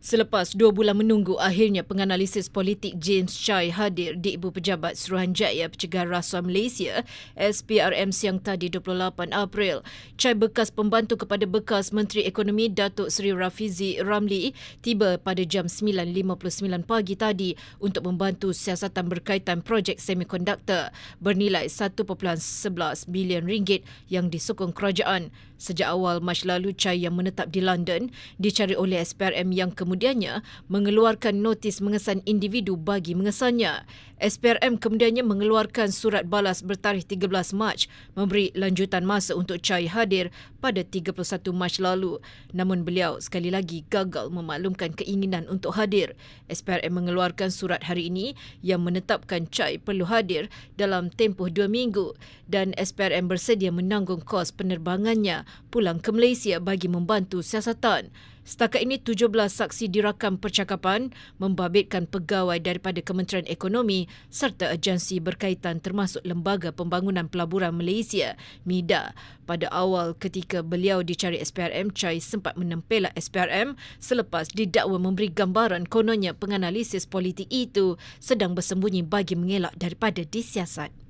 Selepas 2 bulan menunggu, akhirnya penganalisis politik James Chai hadir di Ibu Pejabat Suruhanjaya Pencegahan Rasuah Malaysia SPRM siang tadi 28 April. Chai, bekas pembantu kepada bekas Menteri Ekonomi Datuk Seri Rafizi Ramli, tiba pada jam 9.59 pagi tadi untuk membantu siasatan berkaitan projek semikonduktor bernilai 1.11 bilion ringgit yang disokong kerajaan. Sejak awal Mac lalu, Chai yang menetap di London dicari oleh SPRM yang kemudiannya mengeluarkan notis mengesan individu bagi mengesannya. SPRM kemudiannya mengeluarkan surat balas bertarikh 13 Mac memberi lanjutan masa untuk Chai hadir pada 31 Mac lalu. Namun beliau sekali lagi gagal memaklumkan keinginan untuk hadir. SPRM mengeluarkan surat hari ini yang menetapkan Chai perlu hadir dalam tempoh 2 minggu dan SPRM bersedia menanggung kos penerbangannya pulang ke Malaysia bagi membantu siasatan. Setakat ini 17 saksi dirakam percakapan membabitkan pegawai daripada Kementerian Ekonomi serta agensi berkaitan termasuk Lembaga Pembangunan Pelaburan Malaysia MIDA. Pada awal ketika beliau dicari SPRM, Chai sempat menempelak SPRM selepas didakwa memberi gambaran kononnya penganalisis politik itu sedang bersembunyi bagi mengelak daripada disiasat.